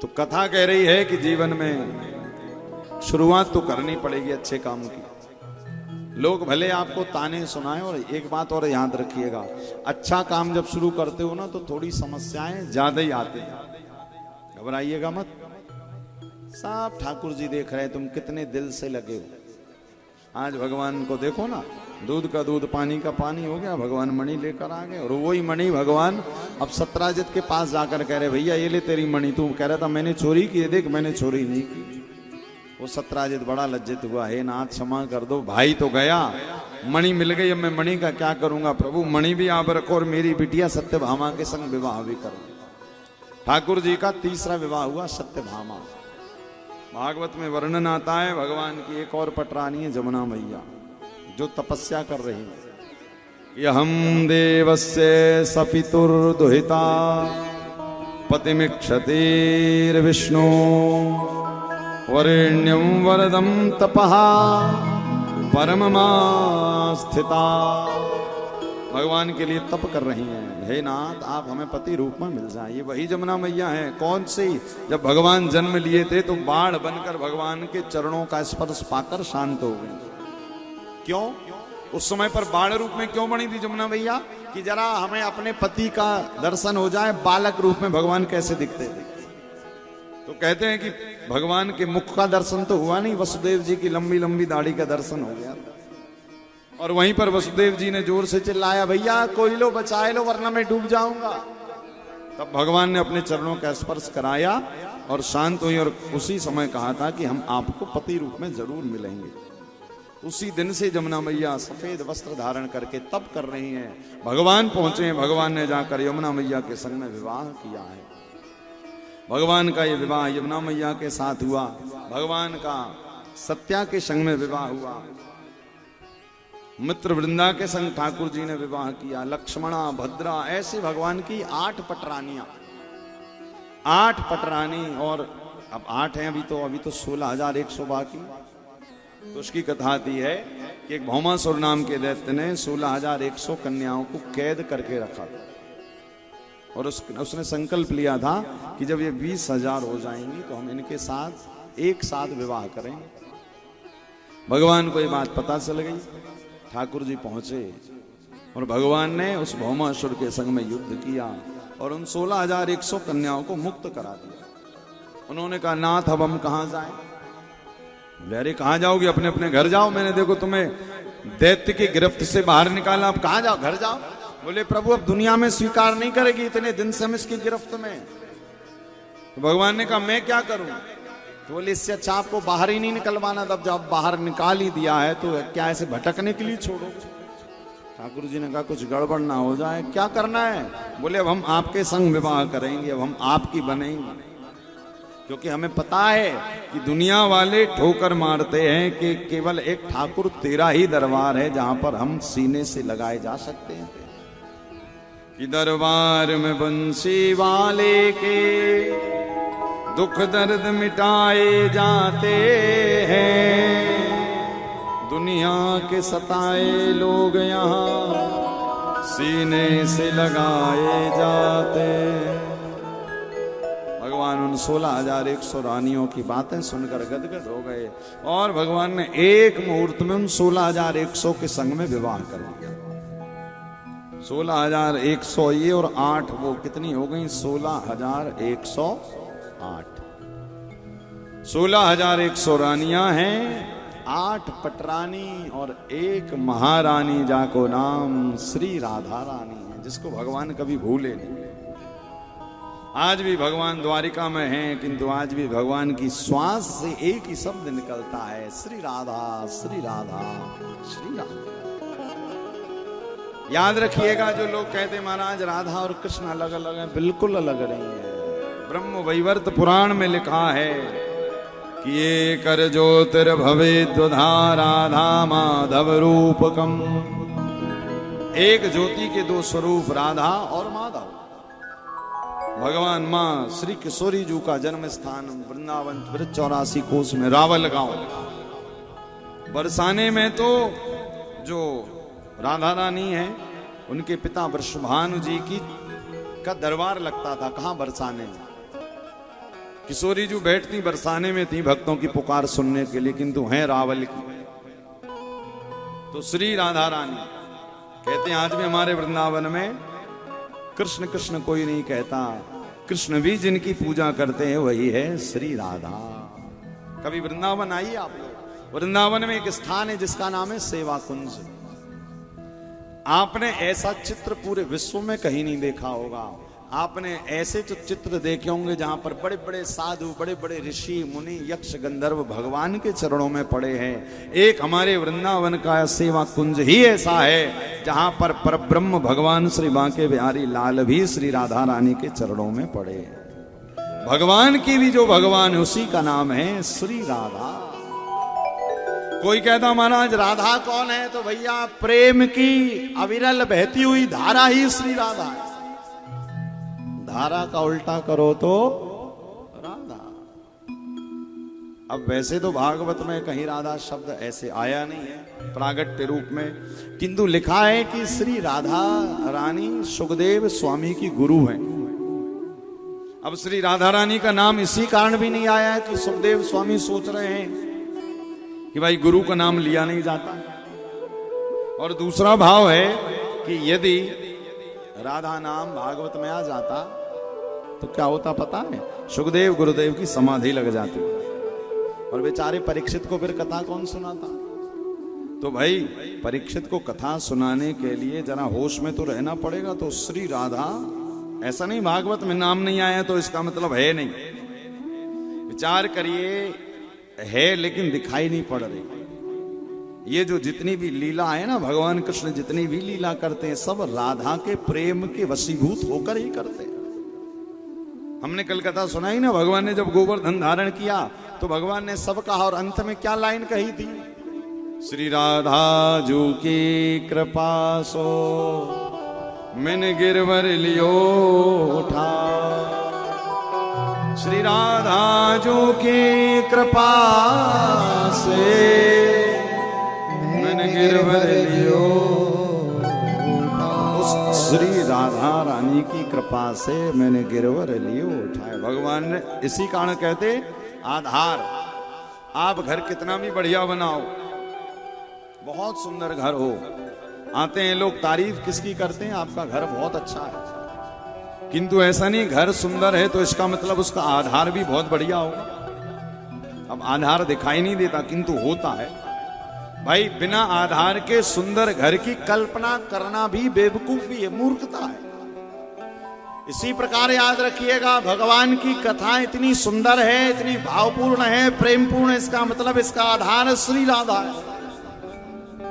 तो कथा कह रही है कि जीवन में शुरुआत तो करनी पड़ेगी अच्छे काम की। लोग भले आपको ताने सुनाएं, और एक बात और याद रखिएगा, अच्छा काम जब शुरू करते हो ना तो थोड़ी समस्याएं ज्यादा ही आती हैं। घबराइएगा मत, सब ठाकुर जी देख रहे हैं तुम कितने दिल से लगे हो। आज भगवान को देखो ना, दूध का दूध पानी का पानी हो गया, भगवान मणि लेकर आ गए। और वही मणि भगवान अब सत्राजित के पास जाकर कह रहे भैया ये ले तेरी मणि, तू कह रहा था मैंने चोरी की, देख मैंने चोरी नहीं की। वो सत्राजित बड़ा लज्जित हुआ, हे नाथ क्षमा कर दो, भाई तो गया, मणि मिल गई, अब मैं मणि का क्या करूंगा प्रभु, मणि भी आप रखो और मेरी बिटिया सत्यभामा के संग विवाह भी करो। ठाकुर जी का तीसरा विवाह हुआ सत्यभामा। भागवत में वर्णन आता है भगवान की एक और पटरानी है जमुना मैया, जो तपस्या कर रही है। यहम देवस्य सपितुर्दुहिता पतिमिक्षतेर विष्णु वरेण्यं वरदं तपः परममा स्थिता। भगवान के लिए तप कर रही हैं, हे नाथ आप हमें पति रूप में मिल जाए। ये वही जमुना मैया है। कौन सी? जब भगवान जन्म लिए थे तो बाढ़ बनकर भगवान के चरणों का स्पर्श पाकर शांत हो गई। क्यों? उस समय पर बाढ़ रूप में क्यों बनी थी जमुना मैया? कि जरा हमें अपने पति का दर्शन हो जाए, बालक रूप में भगवान कैसे दिखते थे। तो कहते हैं कि भगवान के मुख का दर्शन तो हुआ नहीं, वसुदेव जी की लंबी लंबी दाढ़ी का दर्शन हो गया। और वहीं पर वसुदेव जी ने जोर से चिल्लाया, भैया कोई लो बचाए लो वरना मैं डूब जाऊंगा। तब भगवान ने अपने चरणों का स्पर्श कराया और शांत हुई, और उसी समय कहा था कि हम आपको पति रूप में जरूर मिलेंगे। उसी दिन से जमुना मैया सफेद वस्त्र धारण करके तप कर रही हैं। भगवान पहुंचे हैं, भगवान ने जाकर यमुना मैया के संग में विवाह किया है। भगवान का ये विवाह यमुना मैया के साथ हुआ। भगवान का सत्या के संग में विवाह हुआ। मित्र वृंदा के संग ठाकुर जी ने विवाह किया। लक्ष्मणा, भद्रा, ऐसे भगवान की 8 पटरानियां, 8 पटरानी। और अब 8 हैं, अभी तो 16,100 बाकी। तो उसकी कथा आती है कि एक भौमासुर नाम के दैत्य ने 16,100 कन्याओं को कैद करके रखा था। और उसने संकल्प लिया था कि जब ये 20,000 हो जाएंगी तो हम इनके साथ एक साथ विवाह करेंगे। भगवान को ये बात पता चल गई। ठाकुर जी पहुंचे और भगवान ने उस भौमासुर के संग में युद्ध किया और उन 16,100 कन्याओं को मुक्त करा दिया। उन्होंने कहा, नाथ अब हम कहां जाएं? अरे कहां जाओगे? अपने अपने घर जाओ। मैंने देखो तुम्हें दैत्य की गिरफ्त से बाहर निकाला, अब कहां जाओ? घर जाओ। बोले प्रभु अब दुनिया में स्वीकार नहीं करेगी, इतने दिन से हम इसकी गिरफ्त में। तो भगवान ने कहा मैं क्या करूं? तो बोले इससे अच्छा आपको बाहर ही नहीं निकलवाना। तब जब बाहर निकाल ही दिया है तो क्या ऐसे भटकने के लिए छोड़ो? ठाकुर जी ने कहा कुछ गड़बड़ ना हो जाए। क्या करना है? बोले अब हम आपके संग विवाह करेंगे, अब हम आपकी बनेंगे। क्योंकि हमें पता है कि दुनिया वाले ठोकर मारते हैं कि केवल एक ठाकुर तेरा ही दरबार है जहां पर हम सीने से लगाए जा सकते हैं। कि दरबार में बंसी वाले के दुख दर्द मिटाए जाते हैं, दुनिया के सताए लोग यहाँ सीने से लगाए जाते हैं। भगवान उन 16,100 रानियों की बातें सुनकर गदगद हो गए और भगवान ने एक मुहूर्त में उन 16,100 के संग में विवाह कर दिया। 16,100 ये और 8 वो, कितनी हो गई? 16,108। 16,100 रानियां हैं, 8 पटरानी और एक महारानी जाको नाम श्री राधा रानी है, जिसको भगवान कभी भूले नहीं। आज भी भगवान द्वारिका में हैं, किंतु आज भी भगवान की श्वास से एक ही शब्द निकलता है, श्री राधा श्री राधा श्री राधा। याद रखिएगा, जो लोग कहते महाराज राधा और कृष्ण अलग अलग हैं, बिल्कुल अलग नहीं है। ब्रह्म वैवर्त पुराण में लिखा है कि ये कर ज्योतिर्भवे द्वधा राधा माधव रूपकम। एक ज्योति के 2 स्वरूप, राधा और माधव। भगवान माँ श्री किशोरी जी का जन्म स्थान वृंदावन 84 कोस में रावल गांव। बरसाने में तो जो राधा रानी है उनके पिता वृषभानु जी की का दरबार लगता था। कहां? बरसाने में। किशोरी जी बैठती बरसाने में थी भक्तों की पुकार सुनने के लिए, किंतु हैं रावल की। तो श्री राधा रानी कहते हैं आज भी हमारे वृंदावन में कृष्ण कृष्ण कोई नहीं कहता, कृष्ण भी जिनकी पूजा करते हैं वही है श्री राधा। कभी वृंदावन आइए आप लोग। वृंदावन में एक स्थान है जिसका नाम है सेवा कुंज। आपने ऐसा चित्र पूरे विश्व में कहीं नहीं देखा होगा। आपने ऐसे जो चित्र देखे होंगे जहां पर बड़े बड़े साधु, बड़े बड़े ऋषि मुनि, यक्ष गंधर्व भगवान के चरणों में पड़े हैं। एक हमारे वृंदावन का सेवा कुंज ही ऐसा है जहां पर परब्रह्म भगवान श्री बांके बिहारी लाल भी श्री राधा रानी के चरणों में पड़े हैं। भगवान की भी जो भगवान है उसी का नाम है श्री राधा। कोई कहता महाराज राधा कौन है, तो भैया प्रेम की अविरल बहती हुई धारा ही श्री राधा है। धारा का उल्टा करो तो राधा। अब वैसे तो भागवत में कहीं राधा शब्द ऐसे आया नहीं है प्रागट्य रूप में, किंतु लिखा है कि श्री राधा रानी सुखदेव स्वामी की गुरु हैं। अब श्री राधा रानी का नाम इसी कारण भी नहीं आया है कि सुखदेव स्वामी सोच रहे हैं कि भाई गुरु का नाम लिया नहीं जाता। और दूसरा भाव है कि यदि राधा नाम भागवत में आ जाता तो क्या होता पता है, सुखदेव गुरुदेव की समाधि लग जाती और बेचारे परीक्षित को फिर कथा कौन सुनाता। तो भाई परीक्षित को कथा सुनाने के लिए जरा होश में तो रहना पड़ेगा। तो श्री राधा ऐसा नहीं भागवत में नाम नहीं आया तो इसका मतलब है नहीं। विचार करिए, है लेकिन दिखाई नहीं पड़ रही। ये जो जितनी भी लीला है ना, भगवान कृष्ण जितनी भी लीला करते हैं सब राधा के प्रेम के वशीभूत होकर ही करते हैं। हमने कल कथा सुनाई ना, भगवान ने जब गोवर्धन धारण किया तो भगवान ने सब कहा और अंत में क्या लाइन कही थी, श्री राधा जू की कृपा सो मैंने गिरवर लियो उठा। श्री राधा जू की कृपा से मैंने गिरवर लियो। उस श्री राधा रानी की कृपा से मैंने गिरवर लियो उठाए। भगवान ने इसी कारण कहते आधार। आप घर कितना भी बढ़िया बनाओ, बहुत सुंदर घर हो, आते हैं लोग तारीफ किसकी करते हैं, आपका घर बहुत अच्छा है। किंतु ऐसा नहीं घर सुंदर है तो इसका मतलब उसका आधार भी बहुत बढ़िया हो। अब आधार दिखाई नहीं देता किंतु होता है। भाई बिना आधार के सुंदर घर की कल्पना करना भी बेवकूफी है, मूर्खता है। इसी प्रकार याद रखिएगा, भगवान की कथा इतनी सुंदर है, इतनी भावपूर्ण है, प्रेमपूर्ण, इसका मतलब इसका आधार श्री राधा है।